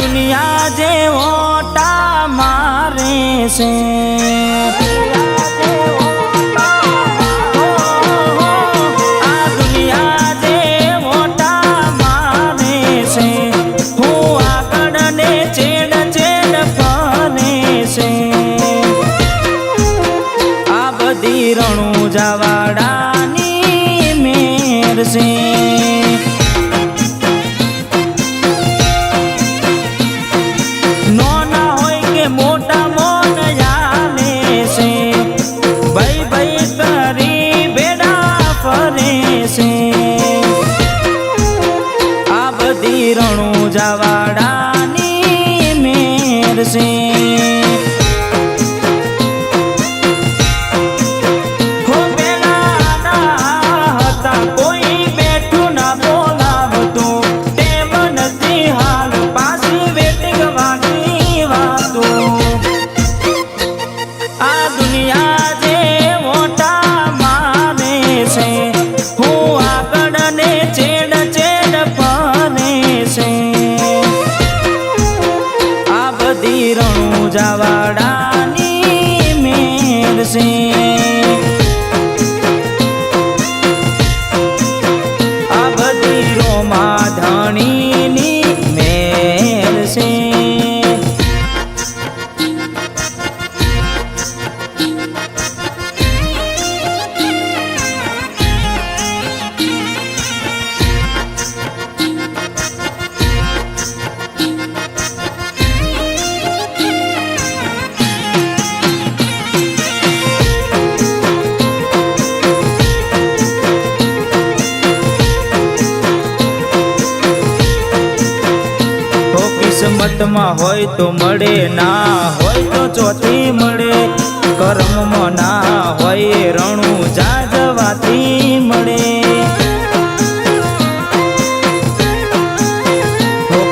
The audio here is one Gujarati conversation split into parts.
દુનિયા જે ઓટા મારે છે, આ દુનિયા જે ઓટા મારે છે, હું આગળ ને ચેડ ચેડ ફરે છે, આ બધી રણુજાવાડાની મેર છે। મોટા મોન યાલે છે, ભાઈ ભાઈ કરી બેડા ફરે છે, આ બધી રણુજાવાડાની મેર છે। હો પેલા હતા કોઈ બેઠું ના બોલાવતું, તેમ નથી હાલ પાછી વેટિંગ વાગી વાતો। આ દુનિયા જે મોટા મારે છે, હું આગળ ને ચેડ ચેડ ફરે છે, આ બધી રણુજાવાડાની મેર છે। આ બધી રોમાધણીની મેર છે। કિસ્મતમાં હોય તો મળે, ના હોય તો ચોથી મળે, કર્મમાં ના હોય રણુજા જવાથી મળે।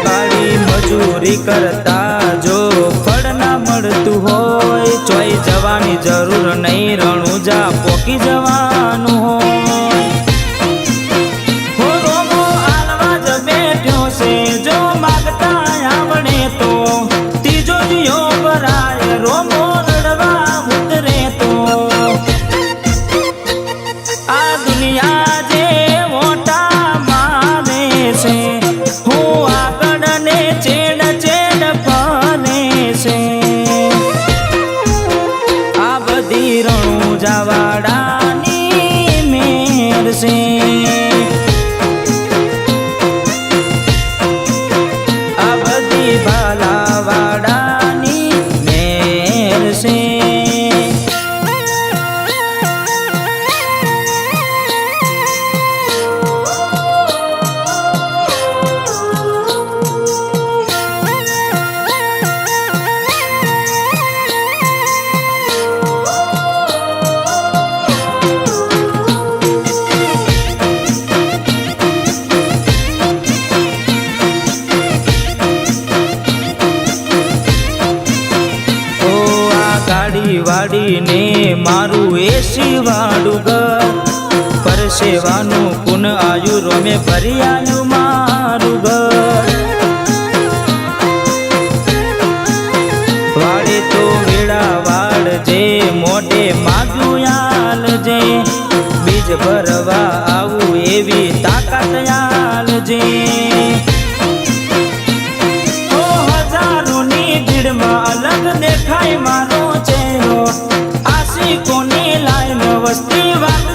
કાળી મજૂરી કરતા જો ફળ ના મળતું હોય, ચોઈ જવાની જરૂર નહીં, રણુજા પોકી જવાનું હોય। જો માગતા આવડે તો ત્રીજો દિયો ભરાય, રોમો રડવા ઉતરે તો આ દુનિયા જે મોટા મારે છે, હું આગળ ને ચેડ ચેડ ફરે છે, આ બધી રણુજાવાડાની મેર છે। ભાલાવાડાની મેર છે। વાડીને મારું એસી વાડું ઘર, પરસેવાનું પુન આયુ રોમે ભરી આયુ મારું ઘર। વાડે તો વેળા વાળજે, મોઢે માગ્યું આલજે, બીજ ભરવા આવું એવી તાકાત આલજે। હજારોની ભીડમાં અલગ દેખાય મારો ચહેરો, આશિકોની લાઈન વસ્તી વાત